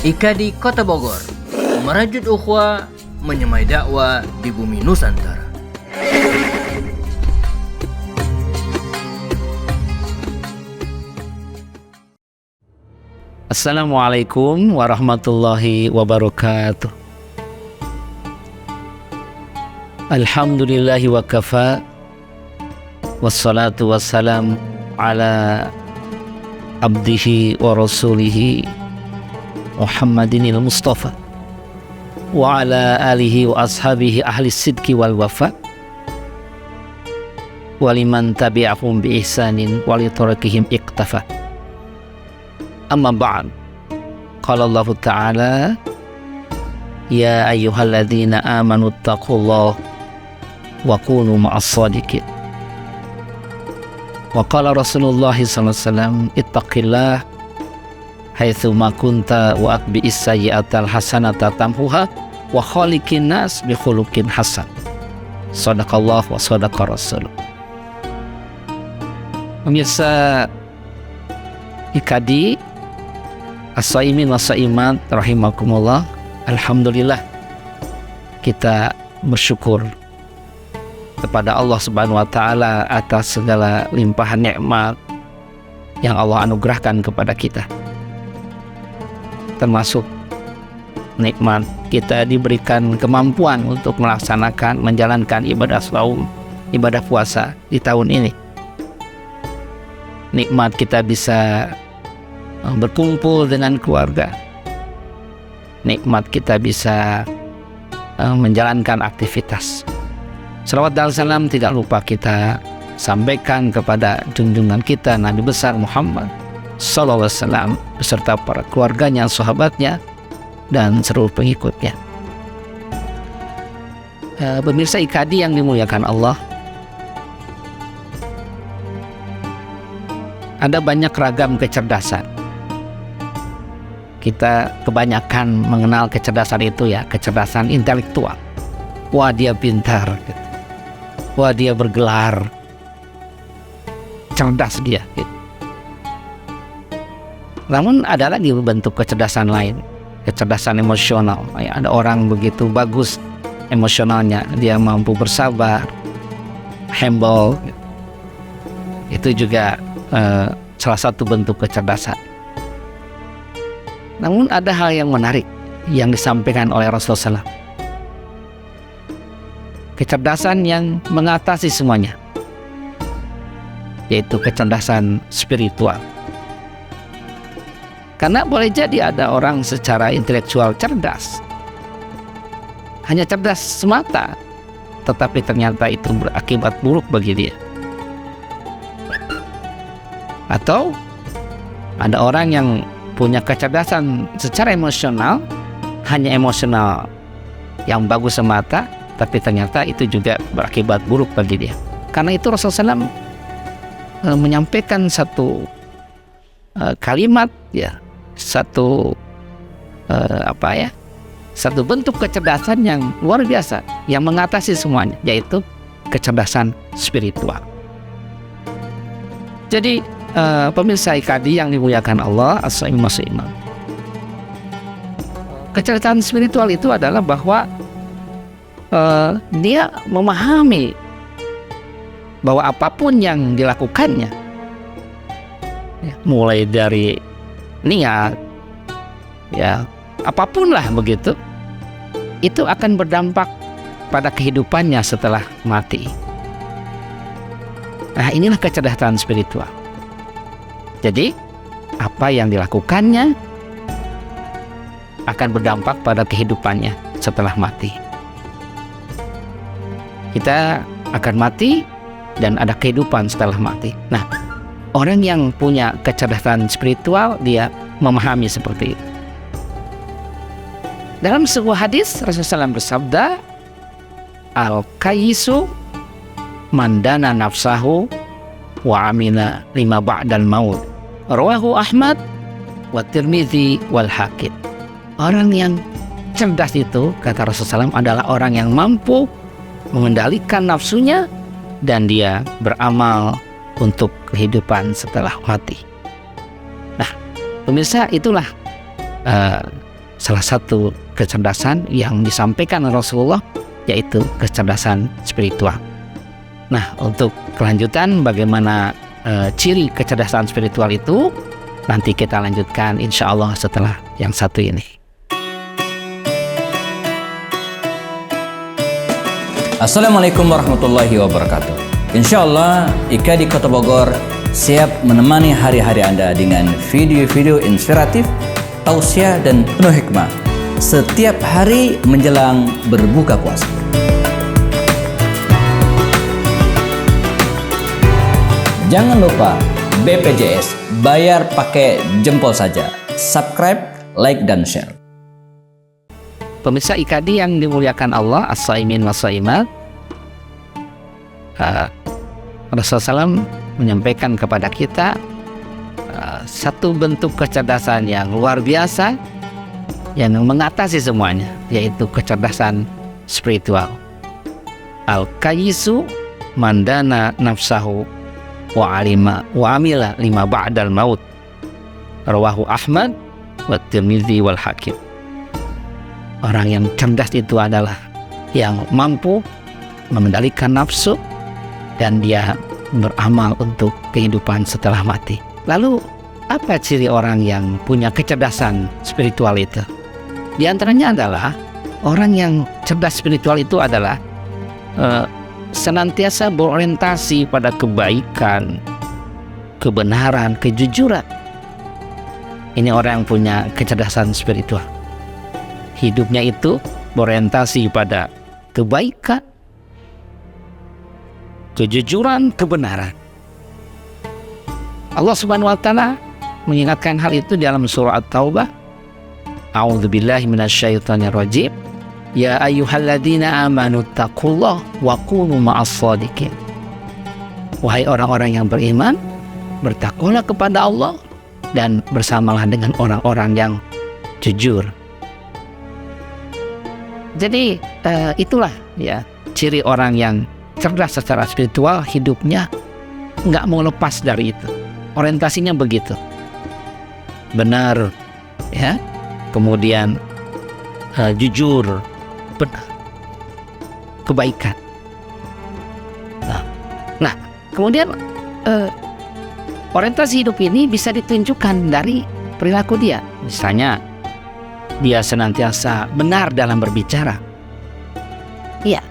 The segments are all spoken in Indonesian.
Ika di Kota Bogor, merajut ukhuwah, menyemai dakwah di bumi Nusantara. Assalamualaikum warahmatullahi wabarakatuh. Alhamdulillahi wa kafa, wassalatu wassalam ala abdihi wa rasulihi Muhammadinil Mustafa wa ala alihi wa ashabihi ahli sidki wal wafa wa liman tabi'ahum bi ihsanin wa li tarakihim iqtafa. Amma ba'd. Qala Allah Ta'ala, ya ayyuhalladzina amanu taqullaha wa kunu ma'as shadiqin. Wa qala Rasulullah sallallahu alaihi wasallam, ittaqillah haitsu ma kunta wa atbi'is sayyi'atal hasanata tamhuha wa khaliqin nas bi khuluqin hasan. Shadaqallah wa shadaqa rasul. Pemirsa IKADI, as-saimin wa saimat rahimakumullah, alhamdulillah kita bersyukur kepada Allah Subhanahu wa taala atas segala limpahan nikmat yang Allah anugerahkan kepada kita. Termasuk nikmat kita diberikan kemampuan untuk melaksanakan, menjalankan ibadah shaum, ibadah puasa di tahun ini. Nikmat kita bisa berkumpul dengan keluarga. Nikmat kita bisa menjalankan aktivitas. Salawat dan salam tidak lupa kita sampaikan kepada junjungan kita Nabi besar Muhammad sallallahu alaihi wasallam beserta para keluarganya, sahabatnya, dan seluruh pengikutnya. Pemirsa IKADI yang dimuliakan Allah, ada banyak ragam kecerdasan. Kita kebanyakan mengenal kecerdasan itu ya, kecerdasan intelektual. Wah, dia pintar, wah, dia bergelar, cerdas dia gitu. Namun ada lagi bentuk kecerdasan lain, kecerdasan emosional. Ada orang begitu bagus emosionalnya, dia mampu bersabar, humble. Itu juga salah satu bentuk kecerdasan. Namun ada hal yang menarik yang disampaikan oleh Rasulullah SAW. Kecerdasan yang mengatasi semuanya, yaitu kecerdasan spiritual. Karena boleh jadi ada orang secara intelektual cerdas, hanya cerdas semata, tetapi ternyata itu berakibat buruk bagi dia. Atau ada orang yang punya kecerdasan secara emosional, hanya emosional yang bagus semata, tapi ternyata itu juga berakibat buruk bagi dia. Karena itu Rasulullah SAW menyampaikan satu kalimat ya, satu satu bentuk kecerdasan yang luar biasa yang mengatasi semuanya, yaitu kecerdasan spiritual. Jadi pemirsa IKADI yang dimuliakan Allah, as-saimin wa saimat, kecerdasan spiritual itu adalah bahwa dia memahami bahwa apapun yang dilakukannya, ya, mulai dari niat, ya apapun lah begitu, itu akan berdampak pada kehidupannya setelah mati. Nah, inilah kecerdasan spiritual. Jadi apa yang dilakukannya akan berdampak pada kehidupannya setelah mati. Kita akan mati dan ada kehidupan setelah mati. Nah, orang yang punya kecerdasan spiritual, dia memahami seperti itu. Dalam sebuah hadis Rasulullah SAW bersabda, al-kayyisu mandana nafsahu wa amina lima ba'dal maut. Rawahu Ahmad wa Tirmidzi wal Hakim. Orang yang cerdas itu, kata Rasulullah SAW, adalah orang yang mampu mengendalikan nafsunya dan dia beramal untuk kehidupan setelah mati. Nah, pemirsa, itulah salah satu kecerdasan yang disampaikan Rasulullah, yaitu kecerdasan spiritual. Nah, untuk kelanjutan bagaimana ciri kecerdasan spiritual itu, nanti kita lanjutkan insya Allah setelah yang satu ini. Assalamualaikum warahmatullahi wabarakatuh. Insya Allah IKA di Kota Bogor siap menemani hari-hari Anda dengan video-video inspiratif, tausiah dan penuh hikmah setiap hari menjelang berbuka puasa. Jangan lupa BPJS, bayar pakai jempol saja. Subscribe, like, dan share. Pemirsa IKADI yang dimuliakan Allah, as-saimin was-saimat, Rasulullah SAW menyampaikan kepada kita satu bentuk kecerdasan yang luar biasa yang mengatasi semuanya, yaitu kecerdasan spiritual. Al-kayisu mandana nafsahu wa amila lima ba'dal maut, rawahu Ahmad wa Tirmidzi wal Hakim. Orang yang cerdas itu adalah yang mampu mengendalikan nafsu dan dia beramal untuk kehidupan setelah mati. Lalu apa ciri orang yang punya kecerdasan spiritual itu? Di antaranya adalah orang yang cerdas spiritual itu adalah senantiasa berorientasi pada kebaikan, kebenaran, kejujuran. Ini orang yang punya kecerdasan spiritual. Hidupnya itu berorientasi pada kebaikan, kejujuran, kebenaran. Allah Subhanahu wa taala mengingatkan hal itu dalam surah At-Taubah. A'udzubillahi minasyaitonir rajim. Ya ayyuhalladzina amanu taqullaha wa kunu ma'as shadiqin. Wahai orang-orang yang beriman, bertakwalah kepada Allah dan bersamalah dengan orang-orang yang jujur. Jadi itulah ya ciri orang yang cerdas secara spiritual, hidupnya nggak mau lepas dari itu. Orientasinya begitu, benar, ya. Kemudian jujur, benar, kebaikan. Nah, kemudian orientasi hidup ini bisa ditunjukkan dari perilaku dia. Misalnya, dia senantiasa benar dalam berbicara. Iya,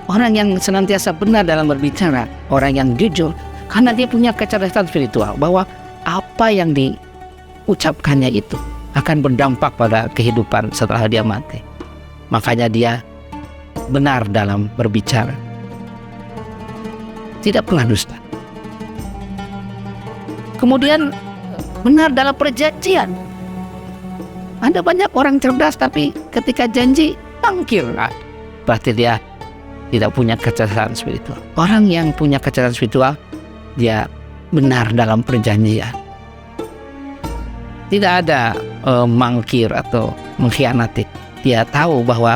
orang yang senantiasa benar dalam berbicara, orang yang jujur, karena dia punya kecerdasan spiritual bahwa apa yang diucapkannya itu akan berdampak pada kehidupan setelah dia mati. Makanya dia benar dalam berbicara, tidak pernah dusta. Kemudian benar dalam perjanjian. Ada banyak orang cerdas tapi ketika janji tangkir. Berarti dia tidak punya kecerdasan spiritual. Orang yang punya kecerdasan spiritual, dia benar dalam perjanjian. Tidak ada mangkir atau mengkhianati. Dia tahu bahwa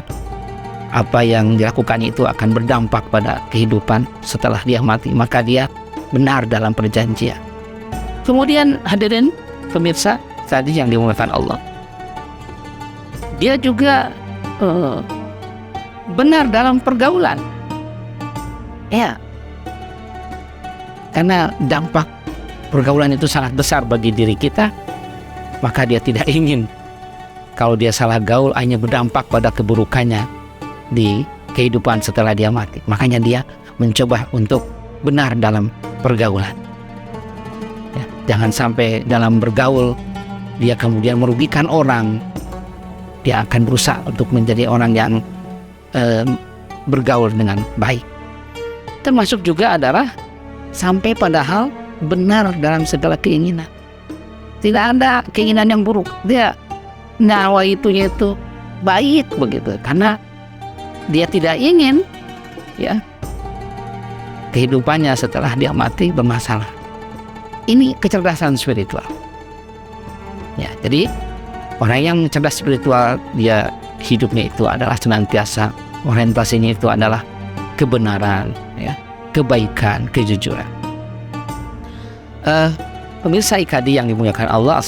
apa yang dilakukan itu akan berdampak pada kehidupan setelah dia mati. Maka dia benar dalam perjanjian. Kemudian hadirin pemirsa tadi yang dimuliakan Allah, dia juga benar dalam pergaulan. Ya, karena dampak pergaulan itu sangat besar bagi diri kita, maka dia tidak ingin kalau dia salah gaul hanya berdampak pada keburukannya di kehidupan setelah dia mati. Makanya dia mencoba untuk benar dalam pergaulan. Ya, jangan sampai dalam bergaul dia kemudian merugikan orang. Dia akan berusaha untuk menjadi orang yang bergaul dengan baik. Termasuk juga adalah sampai pada hal benar dalam segala keinginan. Tidak ada keinginan yang buruk. Dia nyawa itu baik begitu, karena dia tidak ingin ya kehidupannya setelah dia mati bermasalah. Ini kecerdasan spiritual. Ya, jadi orang yang cerdas spiritual, dia hidupnya itu adalah senantiasa orientasinya itu adalah kebenaran, ya, kebaikan, kejujuran. Pemirsa IKADI yang dimuliakan Allah,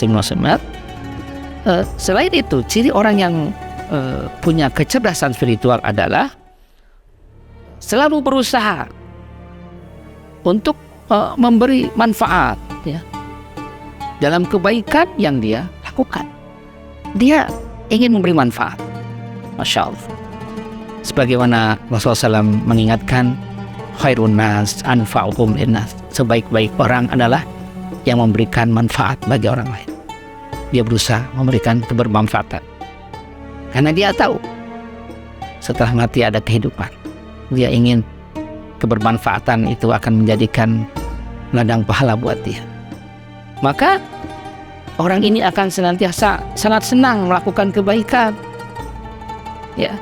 Selain itu, ciri orang yang punya kecerdasan spiritual adalah selalu berusaha untuk memberi manfaat, ya, dalam kebaikan yang dia lakukan. Dia ingin memberi manfaat. Masya Allah. Sebagaimana Rasulullah SAW mengingatkan, khairun nas anfa'uhum linnas. Sebaik-baik orang adalah yang memberikan manfaat bagi orang lain. Dia berusaha memberikan kebermanfaatan karena dia tahu setelah mati ada kehidupan. Dia ingin kebermanfaatan itu akan menjadikan ladang pahala buat dia. Maka orang ini akan senantiasa sangat senang melakukan kebaikan, ya,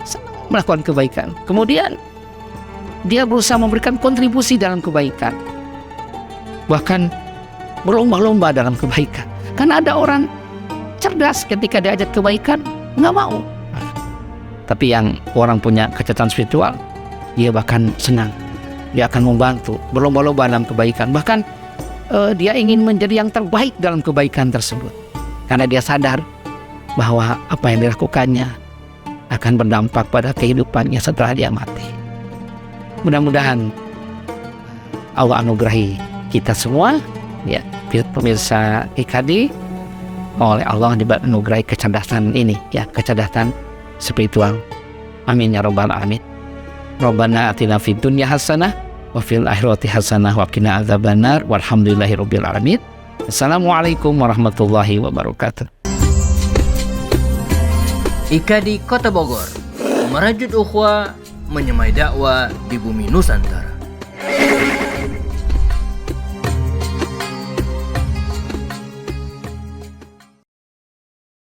senang melakukan kebaikan. Kemudian dia berusaha memberikan kontribusi dalam kebaikan, bahkan berlomba-lomba dalam kebaikan. Karena ada orang cerdas ketika diajak kebaikan nggak mau. Tapi yang orang punya kecerdasan spiritual, dia bahkan senang. Dia akan membantu, berlomba-lomba dalam kebaikan. Bahkan dia ingin menjadi yang terbaik dalam kebaikan tersebut. Karena dia sadar bahwa apa yang dilakukannya akan berdampak pada kehidupannya setelah dia mati. Mudah-mudahan Allah anugerahi kita semua, ya, pemirsa IKD, oleh Allah dianugerahi kecerdasan ini, ya, kecerdasan spiritual. Amin ya rabbal alamin. Rabbana atina fid dunya hasanah wa fil akhirati hasanah wa qina adzabannar walhamdulillahirabbil alamin. Assalamualaikum warahmatullahi wabarakatuh. IKD Kota Bogor, merajut ukhuwah, menyemai dakwah di bumi Nusantara.